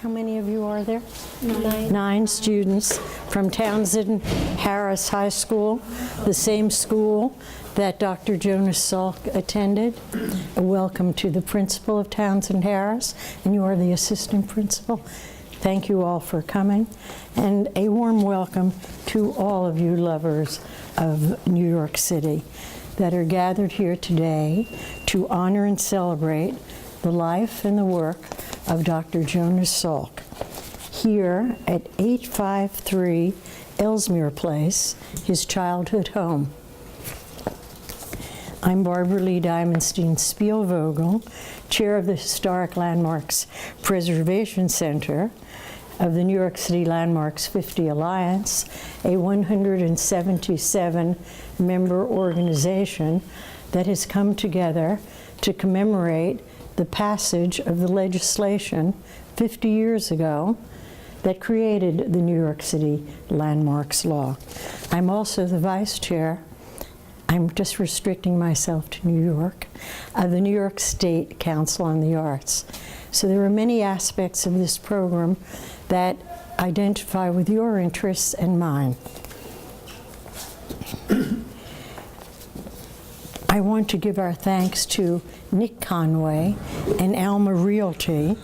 How many of you are there? Nine students from Townsend Harris High School, the same school that Dr. Jonas Salk attended. A welcome to the principal of Townsend Harris, and you are the assistant principal. Thank you all for coming, and a warm welcome to all of you lovers of New York City that are gathered here today to honor and celebrate the life and the work of Dr. Jonas Salk here at 853 Elsmere Place, his childhood home. I'm Barbara Lee Diamondstein Spielvogel, chair of the Historic Landmarks Preservation Center of the New York City Landmarks 50 Alliance, a 177-member organization that has come together to commemorate the passage of the legislation 50 years ago that created the New York City Landmarks Law. I'm also the vice chair, I'm just restricting myself to New York, of the New York State Council on the Arts. So there are many aspects of this program that identify with your interests and mine. I want to give our thanks to Nick Conway and Alma Realty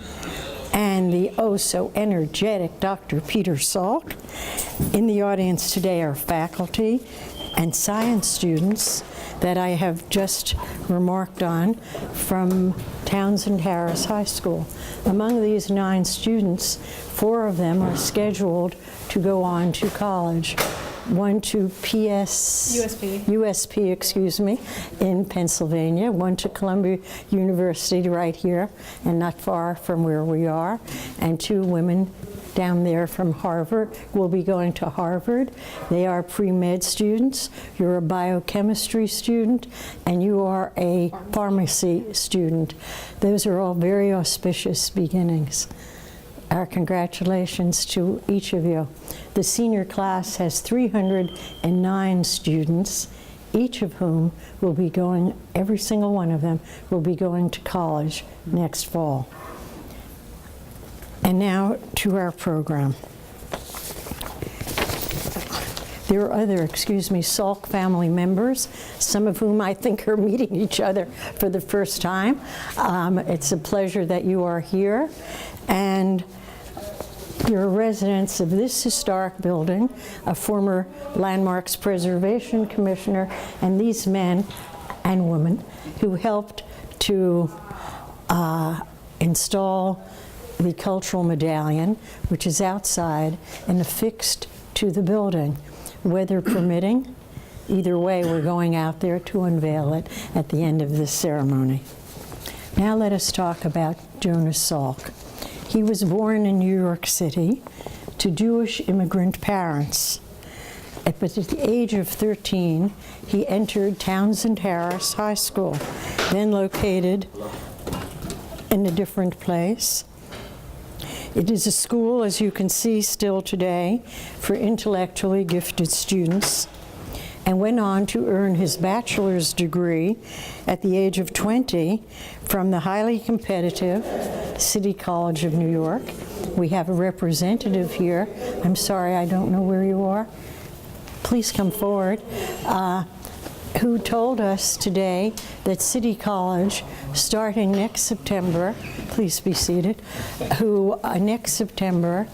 and the oh-so-energetic Dr. Peter Salk. In the audience today are faculty and science students that I have just remarked on from Townsend Harris High School. Among these 9 students, 4 of them are scheduled to go on to college. One to USP, excuse me, in Pennsylvania, one to Columbia University right here and not far from where we are, and 2 women down there from Harvard will be going to Harvard. They are pre-med students, you're a biochemistry student, and you are a pharmacy student. Those are all very auspicious beginnings. Our congratulations to each of you. The senior class has 309 students, each of whom will be going, every single one of them will be going to college next fall. And now to our program. There are other, Salk family members, some of whom I think are meeting each other for the first time. It's a pleasure that you are here. And you're residents of this historic building, a former Landmarks Preservation Commissioner, and these men and women who helped to install the cultural medallion, which is outside and affixed to the building. Weather permitting, either way, we're going out there to unveil it at the end of this ceremony. Now let us talk about Jonas Salk. He was born in New York City to Jewish immigrant parents. But at the age of 13, he entered Townsend Harris High School, then located in a different place. It is a school, as you can see still today, for intellectually gifted students, and went on to earn his bachelor's degree at the age of 20 from the highly competitive City College of New York. We have a representative here. I'm sorry, I don't know where you are. Please come forward. Who told us today that City College, starting next September, please be seated, who next September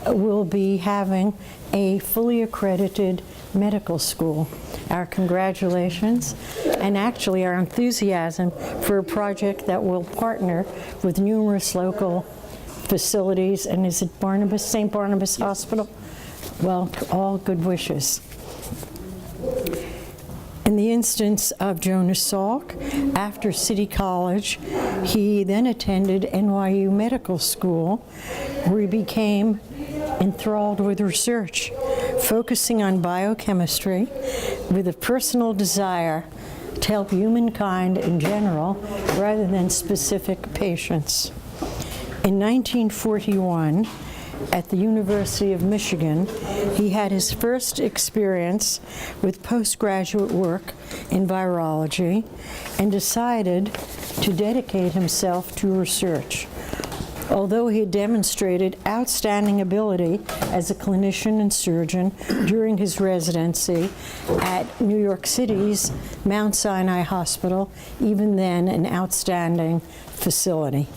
will be having a fully accredited medical school. Our congratulations, and actually our enthusiasm for a project that will partner with numerous local facilities. And is it Barnabas, St. Barnabas Hospital? Well, all good wishes. In the instance of Jonas Salk, after City College, he then attended NYU Medical School, where he became enthralled with research, focusing on biochemistry with a personal desire to help humankind in general rather than specific patients. In 1941, at the University of Michigan, he had his first experience with postgraduate work in virology and decided to dedicate himself to research. although he had demonstrated outstanding ability as a clinician and surgeon during his residency at New York City's Mount Sinai Hospital, even then an outstanding facility.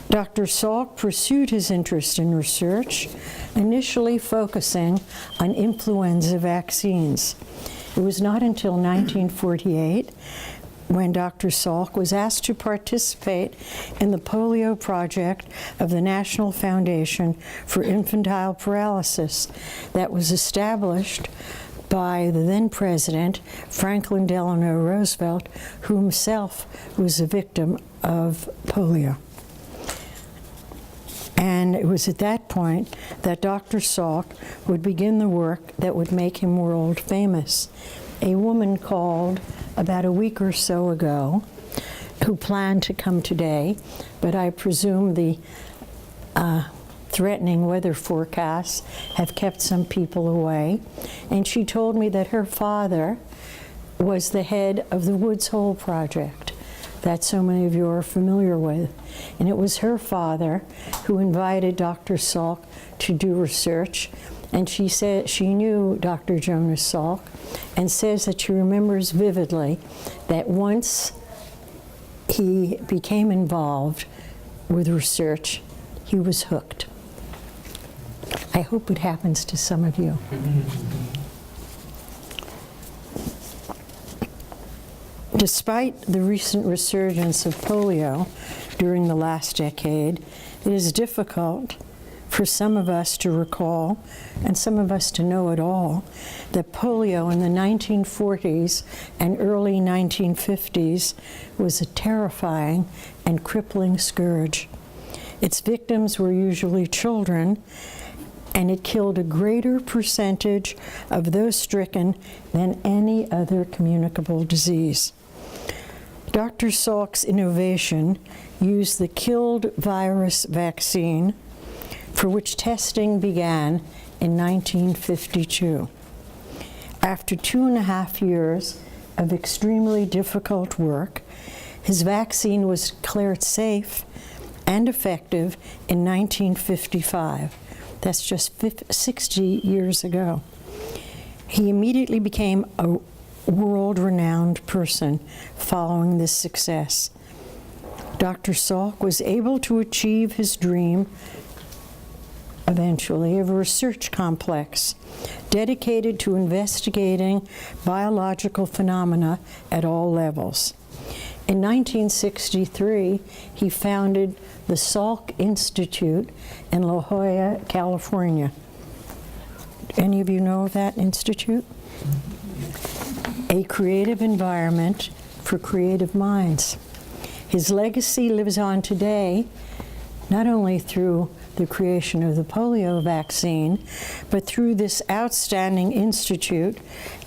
Dr. Salk pursued his interest in research, initially focusing on influenza vaccines. It was not until 1948 when Dr. Salk was asked to participate in the polio project of the National Foundation for Infantile Paralysis that was established by the then President, Franklin Delano Roosevelt, who himself was a victim of polio. And it was at that point that Dr. Salk would begin the work that would make him world famous. A woman called about a week or so ago who planned to come today, but I presume the threatening weather forecasts have kept some people away. And she told me that her father was the head of the Woods Hole Project that so many of you are familiar with. And it was her father who invited Dr. Salk to do research. And she said she knew Dr. Jonas Salk and says that she remembers vividly that once he became involved with research, he was hooked. I hope it happens to some of you. Despite the recent resurgence of polio during the last decade, it is difficult for some of us to recall, and some of us to know at all, that polio in the 1940s and early 1950s was a terrifying and crippling scourge. Its victims were usually children, and it killed a greater percentage of those stricken than any other communicable disease. Dr. Salk's innovation used the killed virus vaccine, for which testing began in 1952. After 2.5 years of extremely difficult work, his vaccine was declared safe and effective in 1955. That's just 60 years ago. He immediately became a world-renowned person following this success. Dr. Salk was able to achieve his dream eventually of a research complex dedicated to investigating biological phenomena at all levels. In 1963, he founded the Salk Institute in La Jolla, California. Any of you know of that institute? A creative environment for creative minds. His legacy lives on today, not only through the creation of the polio vaccine, but through this outstanding institute,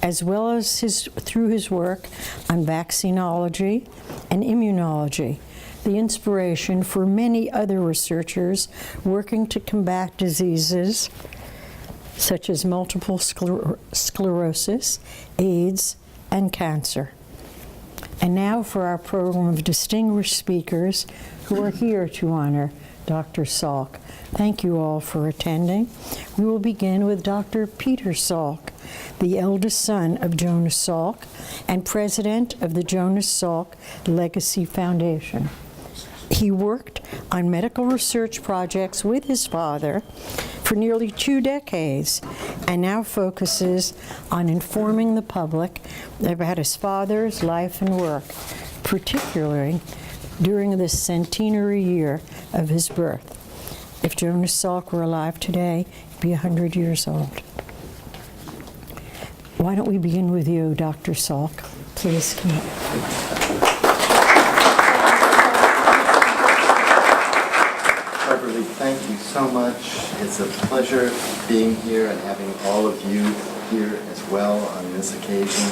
as well as through his work on vaccinology and immunology, the inspiration for many other researchers working to combat diseases such as multiple sclerosis, AIDS, and cancer. And now for our program of distinguished speakers who are here to honor Dr. Salk. Thank you all for attending. We will begin with Dr. Peter Salk, the eldest son of Jonas Salk and president of the Jonas Salk Legacy Foundation. He worked on medical research projects with his father for nearly 2 decades and now focuses on informing the public about his father's life and work, particularly during the centenary year of his birth. If Jonas Salk were alive today, he'd be 100 years old. Why don't we begin with you, Dr. Salk? Please come up. Beverly, thank you so much. It's a pleasure being here and having all of you here as well on this occasion.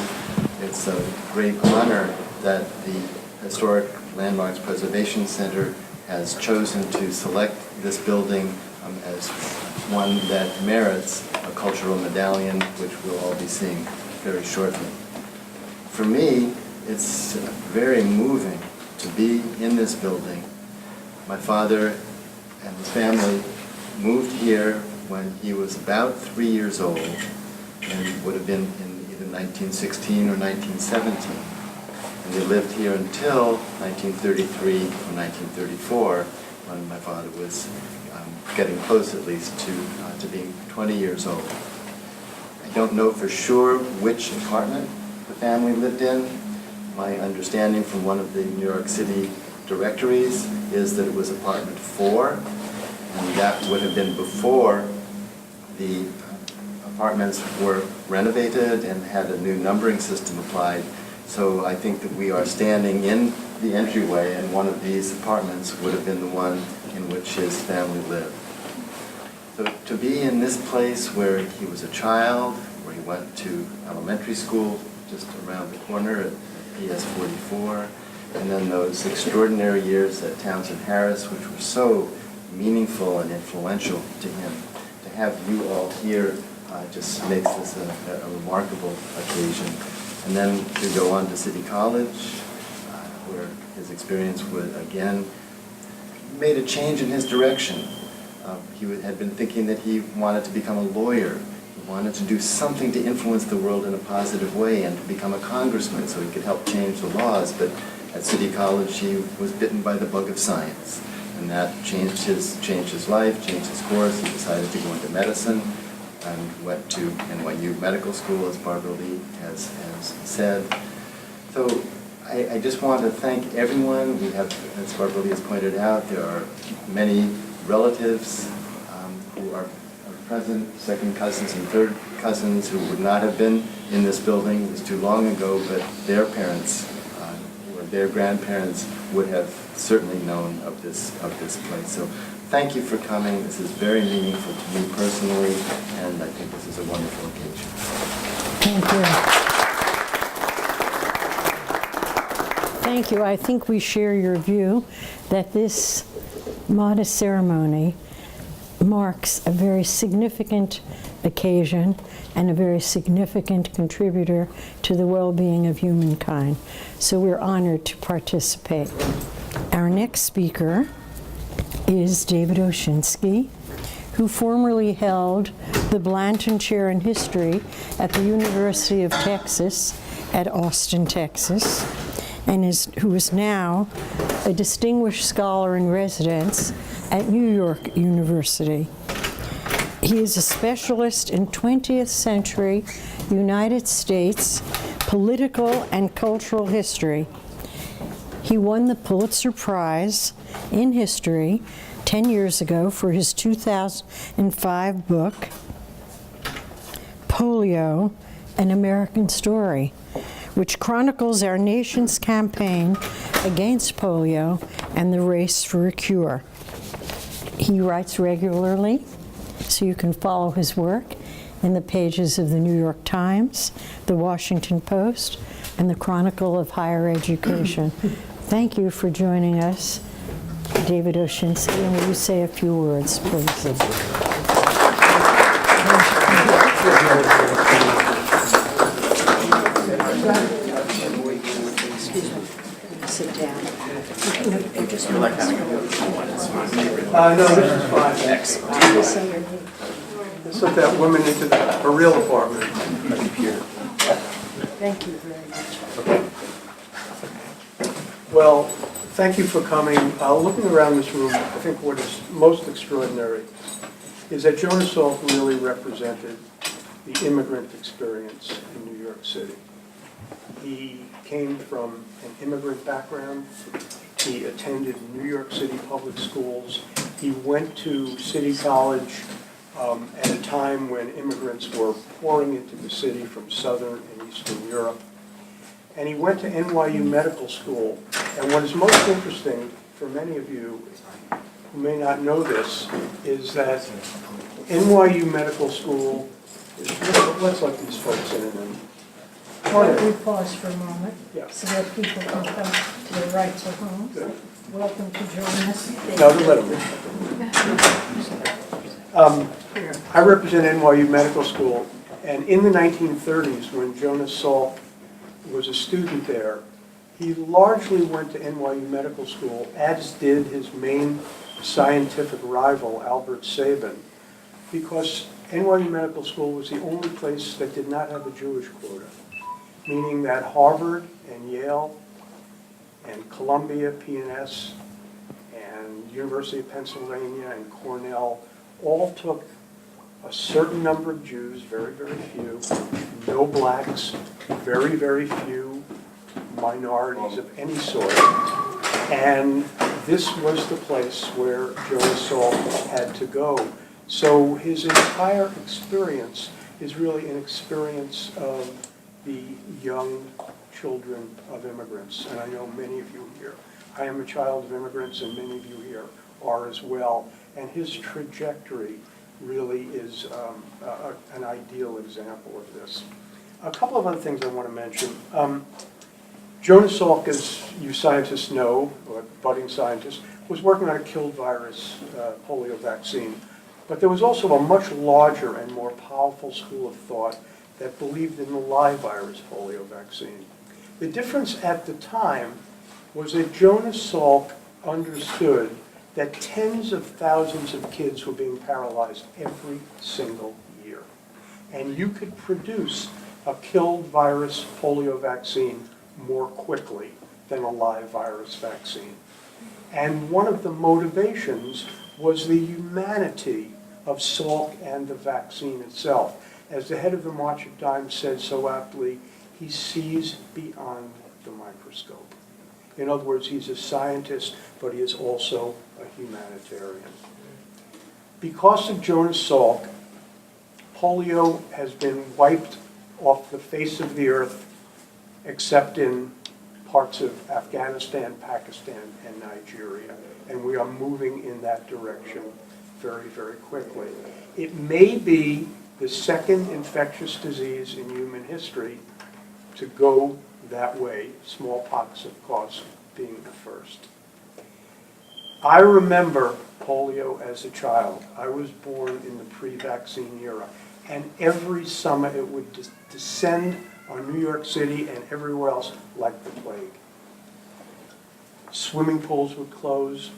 It's a great honor that the Historic Landmarks Preservation Center has chosen to select this building as one that merits a cultural medallion, which we'll all be seeing very shortly. For me, it's very moving to be in this building My father and his family moved here when he was about 3 years old, and would have been in either 1916 or 1917. And they lived here until 1933 or 1934, when my father was getting close at least to being 20 years old. I don't know for sure which apartment the family lived in. My understanding from one of the New York City directories is that it was apartment 4, and that would have been before the apartments were renovated and had a new numbering system applied. So I think that we are standing in the entryway, and one of these apartments would have been the one in which his family lived. So to be in this place where he was a child, where he went to elementary school just around the corner at PS 44, and then those extraordinary years at Townsend Harris, which were so meaningful and influential to him, to have you all here just makes this a remarkable occasion. And then to go on to City College, where his experience would, again, made a change in his direction. He had been thinking that he wanted to become a lawyer. He wanted to do something to influence the world in a positive way and to become a congressman so he could help change the laws. But at City College, he was bitten by the bug of science. And that changed his life, changed his course. He decided to go into medicine and went to NYU Medical School, as Barbara Lee has said. So I just want to thank everyone. We have, as Barbara Lee has pointed out, there are many relatives who are present, second cousins and third cousins who would not have been in this building. It was too long ago, but their parents or their grandparents would have certainly known of this place. So thank you for coming. This is very meaningful to me personally, and I think this is a wonderful occasion. Thank you. Thank you. I think we share your view that this modest ceremony marks a very significant occasion and a very significant contributor to the well-being of humankind. So we're honored to participate. Our next speaker is David Oshinsky, who formerly held the Blanton Chair in History at the University of Texas at Austin, Texas, and who is now a distinguished scholar in residence at New York University. He is a specialist in 20th century United States political and cultural history. He won the Pulitzer Prize in History 10 years ago for his 2005 book, Polio, An American Story, which chronicles our nation's campaign against polio and the race for a cure. He writes regularly, so you can follow his work in the pages of the New York Times, the Washington Post, and the Chronicle of Higher Education. Thank you for joining us, David Oshinsky, and will you say a few words, please? Excuse me. Sit down. No, this is fine. Excellent. Let's let that woman into a real apartment. Thank you very much. Well, thank you for coming. Looking around this room, I think what is most extraordinary is that Jonas Salk really represented the immigrant experience in New York City. He came from an immigrant background. He attended New York City public schools. He went to City College at a time when immigrants were pouring into the city from Southern and Eastern Europe. And he went to NYU Medical School. And what is most interesting for many of you who may not know this is that NYU Medical School is, let's let these folks in and then. We pause for a moment Yeah. so that people can come to their rights at home. Good. Welcome to join us. No, let them. I represent NYU Medical School, and in the 1930s, when Jonas Salk was a student there, He largely went to NYU Medical School, as did his main scientific rival, Albert Sabin, because NYU Medical School was the only place that did not have a Jewish quota, meaning that Harvard and Yale and Columbia, P&S, and University of Pennsylvania and Cornell all took a certain number of Jews, very, very few, no blacks, very, very few minorities of any sort. And this was the place where Jonas Salk had to go. So his entire experience is really an experience of the young children of immigrants. And I know many of you here, I am a child of immigrants, and many of you here are as well. And his trajectory really is an ideal example of this. A couple of other things I want to mention. Jonas Salk, as you scientists know, or budding scientists, was working on a killed virus polio vaccine. But there was also a much larger and more powerful school of thought that believed in the live virus polio vaccine. The difference at the time was that Jonas Salk understood that tens of thousands of kids were being paralyzed every single year. And you could produce a killed virus polio vaccine more quickly than a live virus vaccine. And one of the motivations was the humanity of Salk and the vaccine itself. As the head of the March of Dimes said so aptly, he sees beyond the microscope. In other words, he's a scientist, but he is also a humanitarian. Because of Jonas Salk, polio has been wiped off the face of the earth, except in parts of Afghanistan, Pakistan, and Nigeria. And we are moving in that direction very, very quickly. It may be the second infectious disease in human history to go that way, smallpox, of course, being the first. I remember polio as a child. I was born in the pre-vaccine era, and every summer it would descend on New York City and everywhere else like the plague. Swimming pools would close.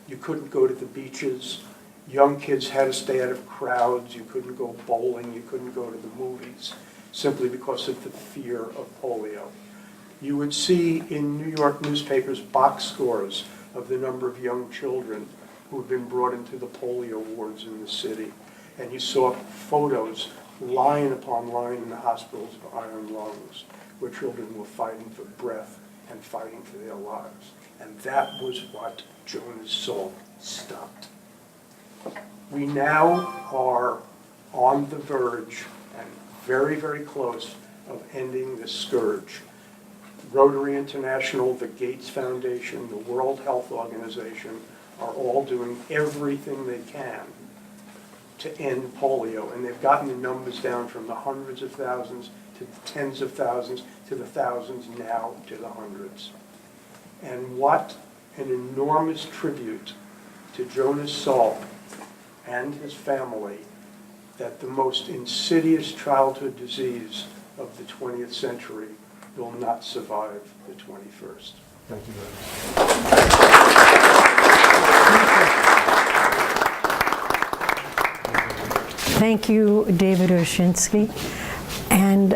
You couldn't go to the beaches. Young kids had to stay out of crowds. You couldn't go bowling. You couldn't go to the movies simply because of the fear of polio. You would see in New York newspapers box scores of the number of young children who had been brought into the polio wards in the city. And you saw photos line upon line in the hospitals of iron lungs, where children were fighting for breath and fighting for their lives. And that was what Jonas Salk stopped. We now are on the verge and very, very close of ending this scourge. Rotary International, the Gates Foundation, the World Health Organization are all doing everything they can to end polio. And they've gotten the numbers down from the hundreds of thousands to the tens of thousands to the thousands, now to the hundreds. And what an enormous tribute to Jonas Salk and his family that the most insidious childhood disease of the 20th century will not survive the 21st. Thank you very much. Thank you, David Oshinsky. And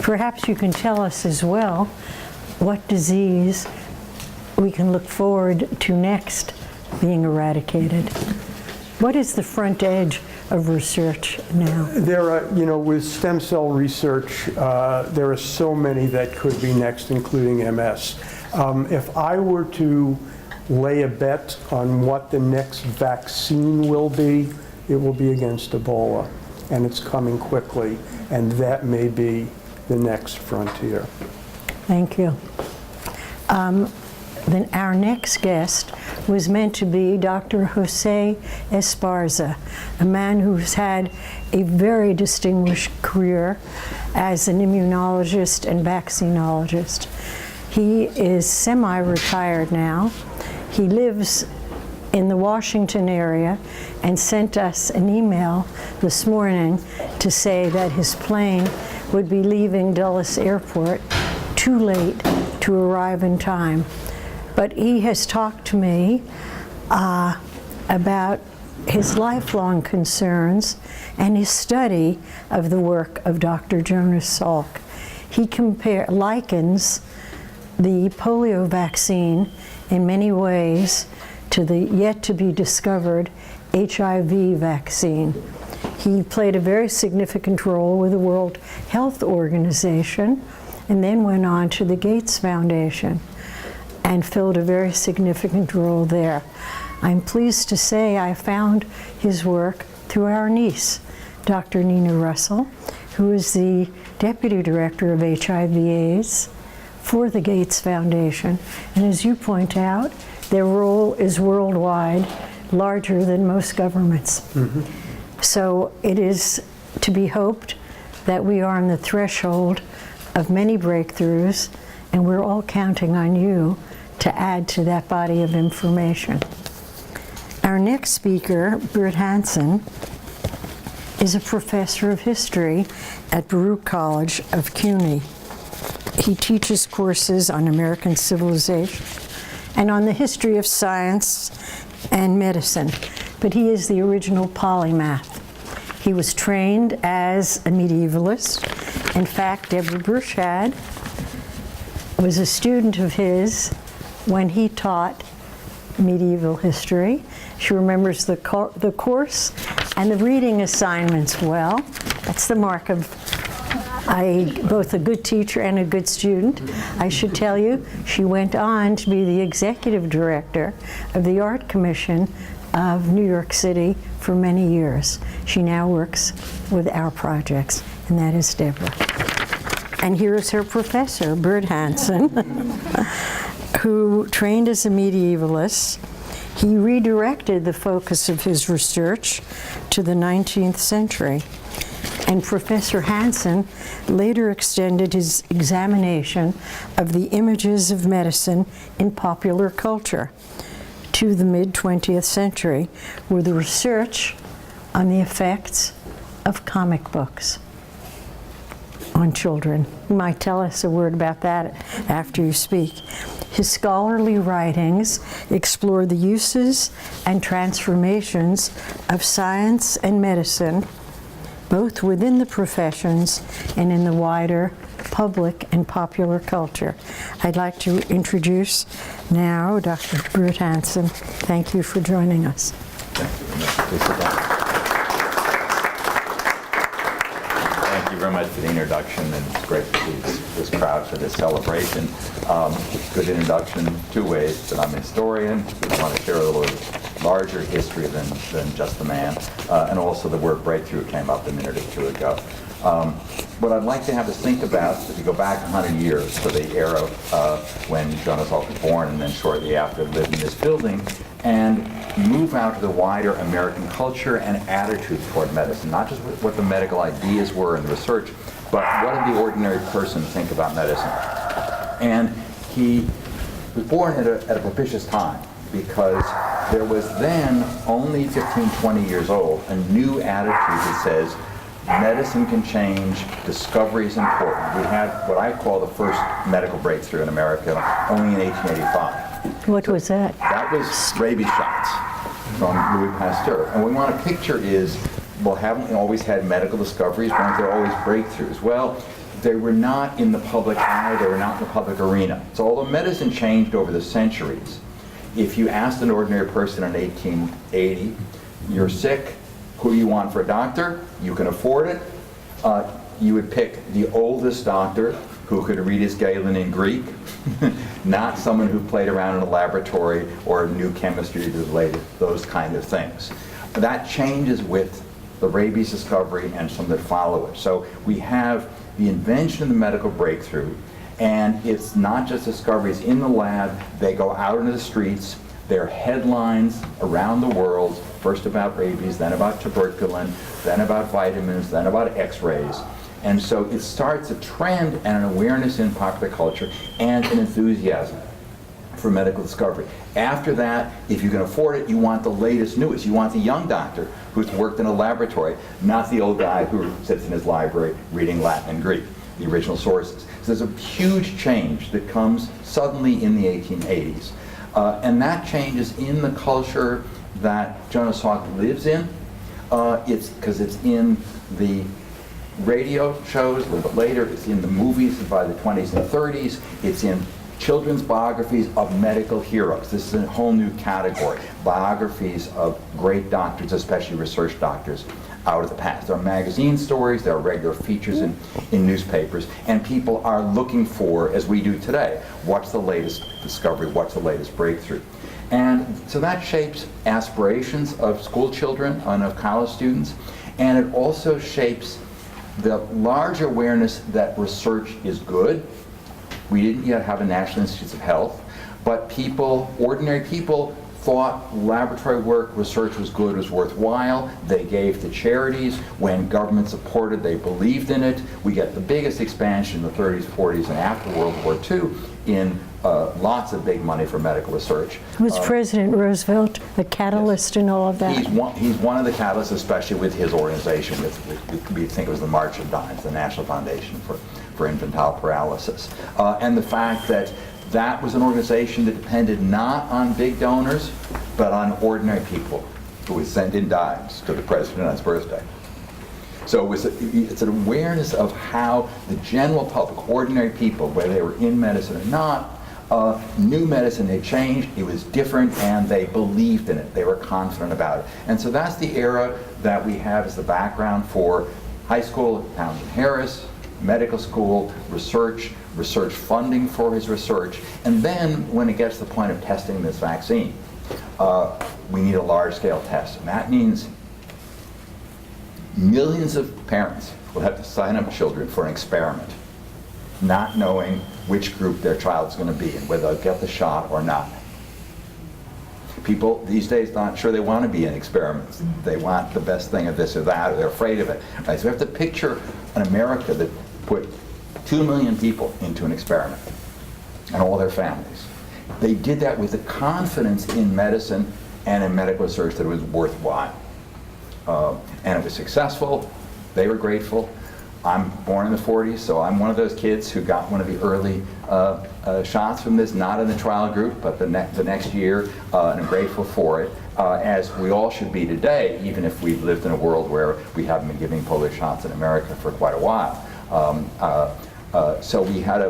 perhaps you can tell us as well what disease we can look forward to next being eradicated. What is the front edge of research now? There are, with stem cell research, there are so many that could be next, including MS. If I were to lay a bet on what the next vaccine will be, it will be against Ebola, and it's coming quickly, and that may be the next frontier. Thank you. Then our next guest was meant to be Dr. Jose Esparza, a man who's had a very distinguished career as an immunologist and vaccinologist. He is semi-retired now. He lives in the Washington area and sent us an email this morning to say that his plane would be leaving Dulles Airport too late to arrive in time. But he has talked to me about his lifelong concerns and his study of the work of Dr. Jonas Salk. He likens the polio vaccine in many ways to the yet-to-be-discovered HIV vaccine. He played a very significant role with the World Health Organization and then went on to the Gates Foundation and filled a very significant role there. I'm pleased to say I found his work through our niece, Dr. Nina Russell, who is the Deputy Director of HIV/AIDS for the Gates Foundation. And as you point out, their role is worldwide, larger than most governments. So it is to be hoped that we are on the threshold of many breakthroughs, and we're all counting on you to add to that body of information. Our next speaker, Bert Hansen, is a professor of history at Baruch College of CUNY. He teaches courses on American civilization and on the history of science and medicine, but he is the original polymath. He was trained as a medievalist. In fact, Deborah Burchad was a student of his when he taught medieval history. She remembers the course and the reading assignments well. That's the mark of both a good teacher and a good student. I should tell you, she went on to be the executive director of the Art Commission of New York City for many years. She now works with our projects, and that is Deborah. And here is her professor, Bert Hansen, who trained as a medievalist. He redirected the focus of his research to the 19th century. And Professor Hansen later extended his examination of the images of medicine in popular culture to the mid-20th century with research on the effects of comic books on children. You might tell us a word about that after you speak. His scholarly writings explore the uses and transformations of science and medicine, both within the professions and in the wider public and popular culture. I'd like to introduce now Dr. Bert Hansen. Thank you for joining us. Thank you very much for the introduction, and it's great to see this crowd for this celebration. Good introduction, two ways: that I'm a historian, I want to share a little larger history than just the man, and also the word breakthrough came up a minute or two ago. What I'd like to have us think about, if you go back 100 years to the era when Jonas Salk was born, and then shortly after lived in this building, and move out to the wider American culture and attitude toward medicine, not just what the medical ideas were in the research, but what did the ordinary person think about medicine. And he was born at a propitious time, because there was then, only 15, 20 years old, a new attitude that says medicine can change, discovery is important. We had what I call the first medical breakthrough in America only in 1885. What was that? That was rabies shots from Louis Pasteur. And what we want to picture is, well, haven't we always had medical discoveries? Weren't there always breakthroughs? Well, they were not in the public eye, they were not in the public arena. So although medicine changed over the centuries, if you asked an ordinary person in 1880, you're sick, who do you want for a doctor? You can afford it. You would pick the oldest doctor who could read his Galen in Greek, not someone who played around in a laboratory or knew chemistry related, those kind of things. That changes with the rabies discovery and some that follow it. So we have the invention of the medical breakthrough, and it's not just discoveries in the lab, they go out into the streets, they're headlines around the world, first about rabies, then about tuberculin, then about vitamins, then about x-rays. And so it starts a trend and an awareness in popular culture and an enthusiasm for medical discovery. After that, if you can afford it, you want the latest, newest. You want the young doctor who's worked in a laboratory, not the old guy who sits in his library reading Latin and Greek. the original sources. So there's a huge change that comes suddenly in the 1880s. And that change is in the culture that Jonas Salk lives in. It's because it's in the radio shows a little bit later, it's in the movies by the 20s and 30s, it's in children's biographies of medical heroes. This is a whole new category. Biographies of great doctors, especially research doctors, out of the past. There are magazine stories, there are regular features in newspapers, and people are looking for, as we do today, what's the latest discovery, what's the latest breakthrough. And so that shapes aspirations of school children and of college students, and it also shapes the large awareness that research is good. We didn't yet have a National Institutes of Health, but people, ordinary people, thought laboratory work, research was good, was worthwhile. They gave to charities. When government supported, they believed in it. We get the biggest expansion in the 30s, 40s, and after World War II in lots of big money for medical research. Was President Roosevelt a catalyst in all of that? He's one of the catalysts, especially with his organization. We think it was the March of Dimes, the National Foundation for Infantile Paralysis. And the fact that that was an organization that depended not on big donors, but on ordinary people who would send in dimes to the president on his birthday. So it's an awareness of how the general public, ordinary people, whether they were in medicine or not, knew medicine had changed, it was different, and they believed in it. They were confident about it. And so that's the era that we have as the background for high school, Townsend Harris, medical school, research funding for his research, and then when it gets to the point of testing this vaccine, we need a large-scale test. And that means millions of parents will have to sign up children for an experiment, not knowing which group their child's going to be in, whether they'll get the shot or not. People these days not sure they want to be in experiments. They want the best thing of this or that, or they're afraid of it. Right? So we have to picture an America that put 2 million people into an experiment, and all their families. They did that with the confidence in medicine and in medical research that it was worthwhile. And it was successful. They were grateful. I'm born in the 40s, so I'm one of those kids who got one of the early shots from this, not in the trial group, but the next year, and I'm grateful for it, as we all should be today, even if we've lived in a world where we haven't been giving polio shots in America for quite a while. So we had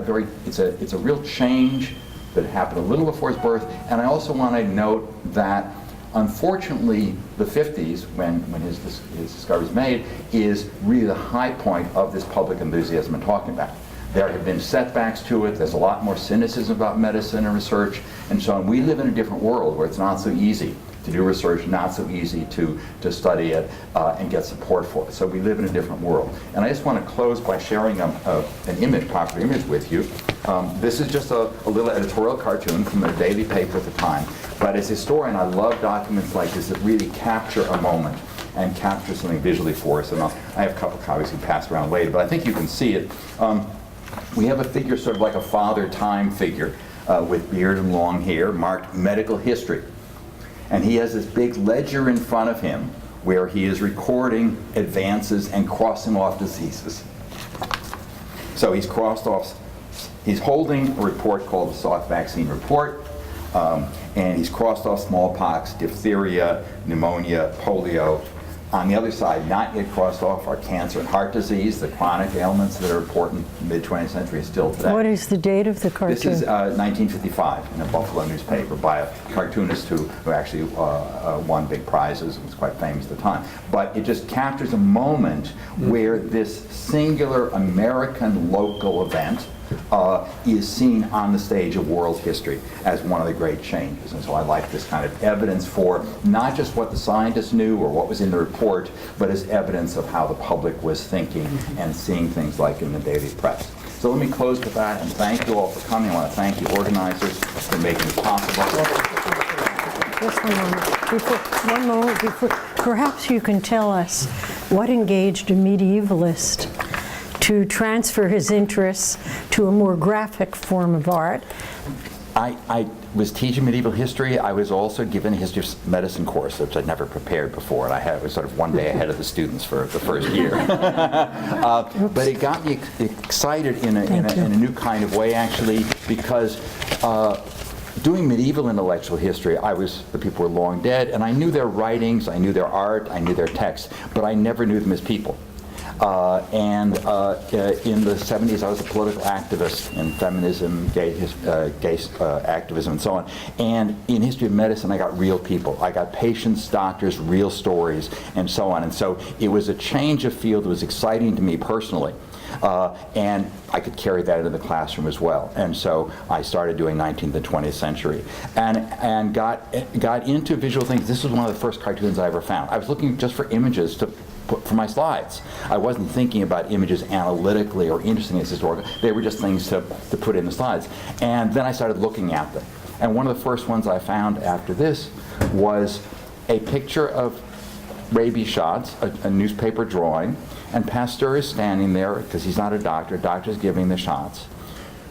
it's a real change that happened a little before his birth, and I also want to note that unfortunately, the 50s, when his discovery was made, is really the high point of this public enthusiasm I'm talking about. There have been setbacks to it. There's a lot more cynicism about medicine and research, and so on. We live in a different world where it's not so easy to do research, not so easy to study it and get support for it. So we live in a different world. And I just want to close by sharing an image, popular image with you. This is just a little editorial cartoon from a daily paper at the time. But as a historian, I love documents like this that really capture a moment and capture something visually for us. And I have a couple copies we pass around later, but I think you can see it. We have a figure sort of like a Father Time figure with beard and long hair, marked medical history. And he has this big ledger in front of him where he is recording advances and crossing off diseases. So he's crossed off, he's holding a report called the Salk Vaccine Report, and he's crossed off smallpox, diphtheria, pneumonia, polio. On the other side, not yet crossed off, are cancer and heart disease, the chronic ailments that are important in the mid-20th century and still today. What is the date of the cartoon? This is 1955 in a Buffalo newspaper by a cartoonist who actually won big prizes and was quite famous at the time. But it just captures a moment where this singular American local event is seen on the stage of world history as one of the great changes. And so I like this kind of evidence for not just what the scientists knew or what was in the report, but as evidence of how the public was thinking and seeing things like in the daily press. So let me close with that and thank you all for coming. I want to thank the organizers for making this possible. Just one moment before, perhaps you can tell us what engaged a medievalist to transfer his interests to a more graphic form of art. was teaching medieval history, I was also given a history of medicine course, which I'd never prepared before, and I was sort of one day ahead of the students for the first year. But it got me excited in a new kind of way, actually, because doing medieval intellectual history, the people were long dead, and I knew their writings, I knew their art, I knew their texts, but I never knew them as people. In the 70s, I was a political activist in feminism, gay activism, and so on. And in history of medicine, I got real people. I got patients, doctors, real stories, and so on. And so it was a change of field that was exciting to me personally. And I could carry that into the classroom as well. And so I started doing 19th and 20th century and got into visual things. This was one of the first cartoons I ever found. I was looking just for images to put for my slides. I wasn't thinking about images analytically or interesting as historical. They were just things to put in the slides. And then I started looking at them. And one of the first ones I found after this was a picture of rabies shots, a newspaper drawing, and Pasteur is standing there because he's not a doctor. Doctor's giving the shots.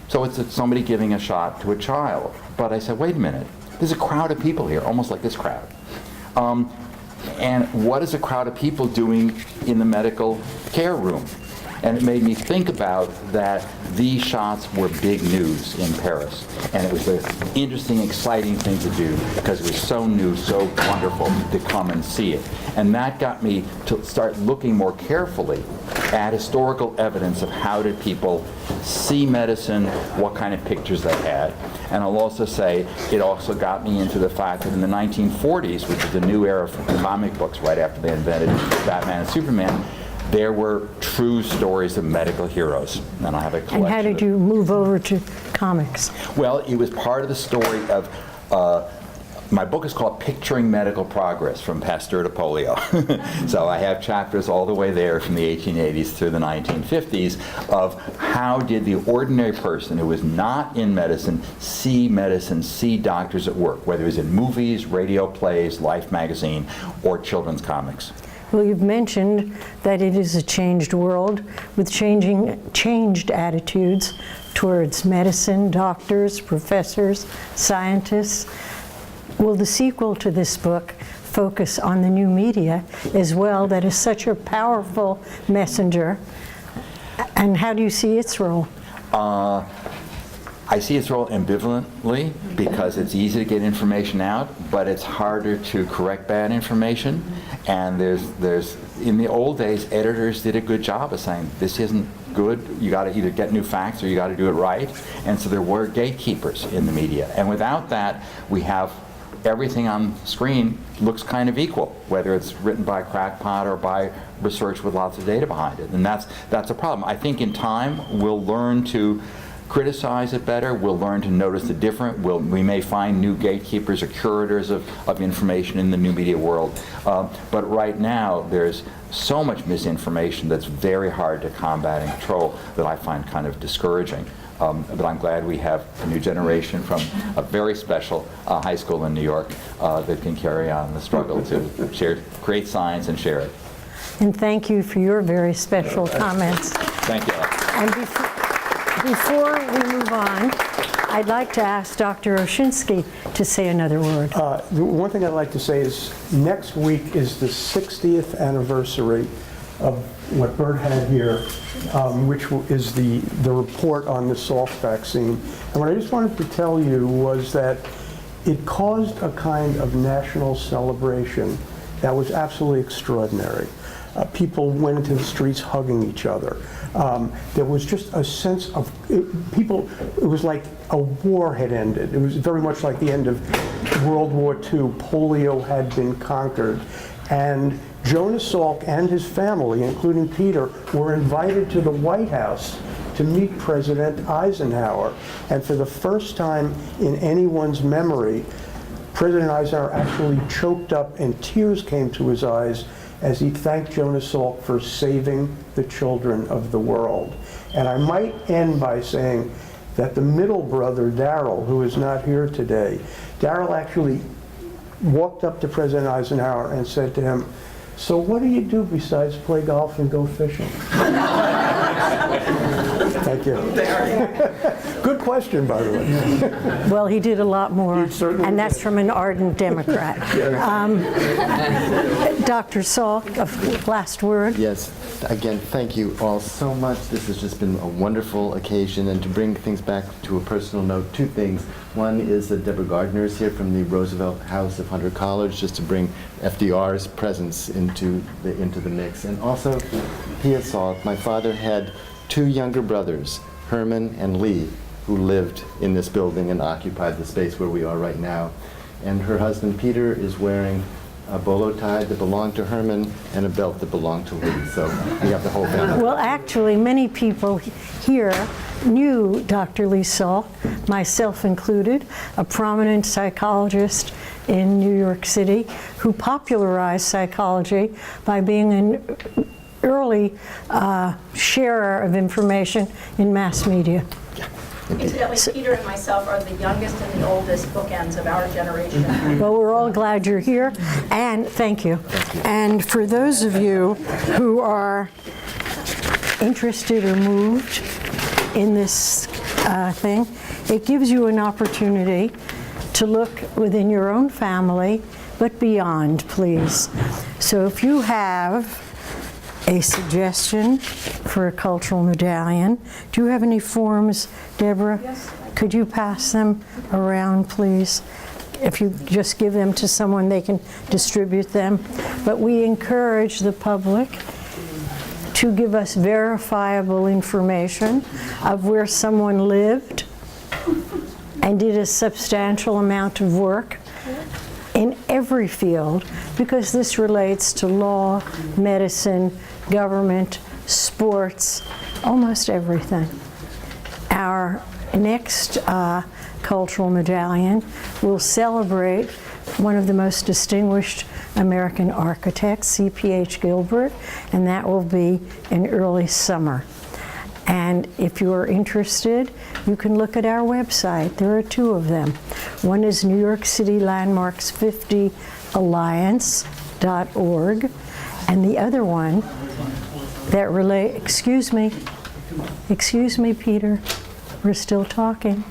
So it's somebody giving a shot to a child. But I said, wait a minute, there's a crowd of people here, almost like this crowd. And what is a crowd of people doing in the medical care room? And it made me think about that these shots were big news in Paris. And it was an interesting, exciting thing to do because it was so new, so wonderful to come and see it. And that got me to start looking more carefully at historical evidence of how did people see medicine, what kind of pictures they had. And I'll also say it also got me into the fact that in the 1940s, which is the new era for comic books right after they invented Batman and Superman, there were true stories of medical heroes, and I have a collection. And how did you move over to comics? Well, it was part of the story of, my book is called Picturing Medical Progress from Pasteur to Polio. So I have chapters all the way there from the 1880s through the 1950s of how did the ordinary person who was not in medicine, see doctors at work, whether it was in movies, radio plays, Life magazine, or children's comics. Well, you've mentioned that it is a changed world with changed attitudes towards medicine, doctors, professors, scientists. Will the sequel to this book focus on the new media as well that is such a powerful messenger? And how do you see its role? I see its role ambivalently because it's easy to get information out, but it's harder to correct bad information. And there's in the old days, editors did a good job of saying, this isn't good, you got to either get new facts or you got to do it right. And so there were gatekeepers in the media. And without that, we have everything on screen looks kind of equal, whether it's written by a crackpot or by research with lots of data behind it. And that's a problem. I think in time, we'll learn to criticize it better. We'll learn to notice the different. We may find new gatekeepers or curators of information in the new media world. But right now, there's so much misinformation that's very hard to combat and control that I find kind of discouraging. But I'm glad we have a new generation from a very special high school in New York that can carry on the struggle to create science and share it. And thank you for your very special comments. Thank you. And before we move on, I'd like to ask Dr. Oshinsky to say another word. The one thing I'd like to say is next week is the 60th anniversary of what Bert had here, which is the report on the Salk vaccine. And what I just wanted to tell you was that it caused a kind of national celebration that was absolutely extraordinary. People went into the streets hugging each other. There was just a sense of it was like a war had ended. It was very much like the end of World War II. Polio had been conquered. And Jonas Salk and his family, including Peter, were invited to the White House to meet President Eisenhower. And for the first time in anyone's memory, President Eisenhower actually choked up and tears came to his eyes as he thanked Jonas Salk for saving the children of the world. And I might end by saying that the middle brother, Darrell, who is not here today, Darrell actually walked up to President Eisenhower and said to him, "So what do you do besides play golf and go fishing?" Thank you. Good question, by the way. Well, he did a lot more, He certainly and that's did. from an ardent Democrat. Dr. Salk, a last word. Yes, again, thank you all so much. This has just been a wonderful occasion, and to bring things back to a personal note, two things. One is that Deborah Gardner is here from the Roosevelt House of Hunter College, just to bring FDR's presence into the mix. And also, Pia Salk, my father had two younger brothers, Herman and Lee, who lived in this building and occupied the space where we are right now. And her husband, Peter, is wearing a bolo tie that belonged to Herman and a belt that belonged to Lee. So we have the whole family. Well, actually, many people here knew Dr. Lee Salk, myself included, a prominent psychologist in New York City who popularized psychology by being an early sharer of information in mass media. Incidentally, Peter and myself are the youngest and the oldest bookends of our generation. Well, we're all glad you're here, and thank you. And for those of you who are interested or moved in this thing, it gives you an opportunity to look within your own family, but beyond, please. So if you have a suggestion for a cultural medallion, do you have any forms, Deborah? Yes. Could you pass them around, please? If you just give them to someone, they can distribute them. But we encourage the public to give us verifiable information of where someone lived and did a substantial amount of work in every field, because this relates to law, medicine, government, sports, almost everything. Our next cultural medallion will celebrate one of the most distinguished American architects, C.P.H. Gilbert, and that will be in early summer. And if you are interested, you can look at our website. There are two of them. One is New York City Landmarks 50 Alliance.org, and the other one that excuse me, Peter, we're still talking.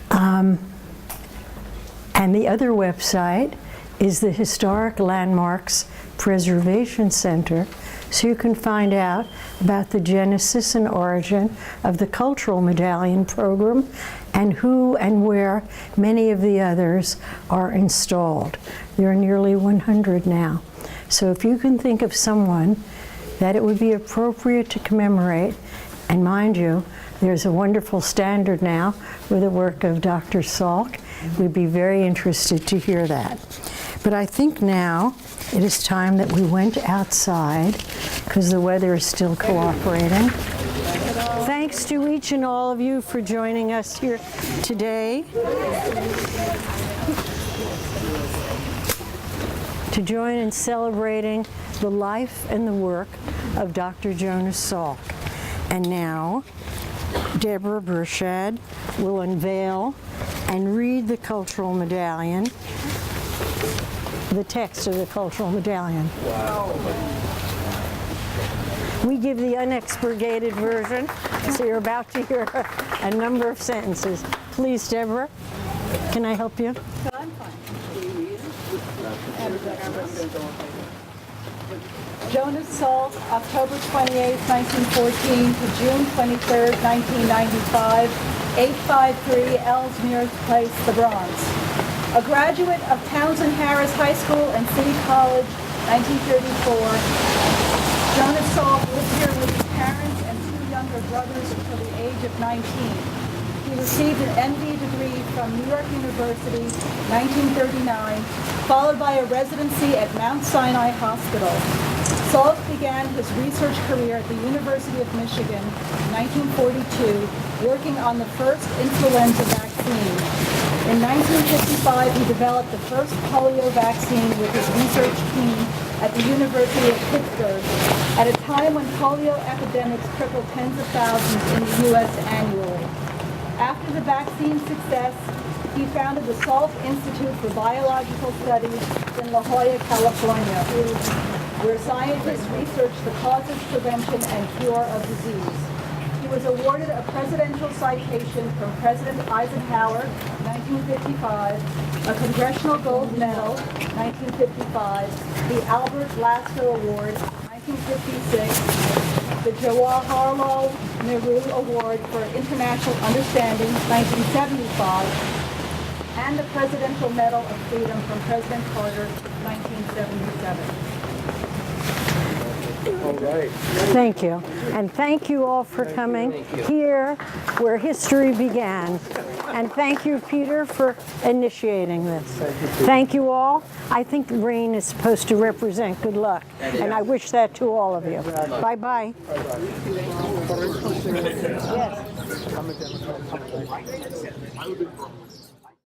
And the other website is the Historic Landmarks Preservation Center, so you can find out about the genesis and origin of the Cultural Medallion program and who and where many of the others are installed. There are nearly 100 now. So if you can think of someone that it would be appropriate to commemorate, and mind you, there's a wonderful standard now with the work of Dr. Salk. We'd be very interested to hear that. But I think now it is time that we went outside because the weather is still cooperating. Thanks to each and all of you for joining us here today to join in celebrating the life and the work of Dr. Jonas Salk. And now, Deborah Burchad will unveil and read the cultural medallion, the text of the cultural medallion. Wow. We give the unexpurgated version, so you're about to hear a number of sentences. Please, Deborah, can I help you? I'm fine. Jonas Salk, October 28, 1914 to June 23, 1995, 853 Elsmere Place, the Bronx. A graduate of Townsend Harris H.S. and City College, 1934, Jonas Salk lived here with his parents and two younger brothers until the age of 19. He received an MD degree from New York University, 1939, followed by a residency at Mount Sinai Hospital. Salk began his research career at the University of Michigan in 1942, working on the first influenza vaccine. In 1955, he developed the first polio vaccine with his research team at the University of Pittsburgh, at a time when polio epidemics crippled tens of thousands in the U.S. annually. After the vaccine success, he founded the Salk Institute for Biological Studies in La Jolla, California, where scientists research the causes, prevention, and cure of disease. He was awarded a Presidential Citation from President Eisenhower, 1955, a Congressional Gold Medal, 1955, the Albert Lasker Award, 1956, the Jawaharlal Nehru Award for International Understanding, 1975, and the Presidential Medal of Freedom from President Carter, 1977. All right. Thank you. And thank you all for coming here where history began. And thank you, Peter, for initiating this. Thank you all. I think rain is supposed to represent good luck. And I wish that to all of you. Bye-bye. Yes.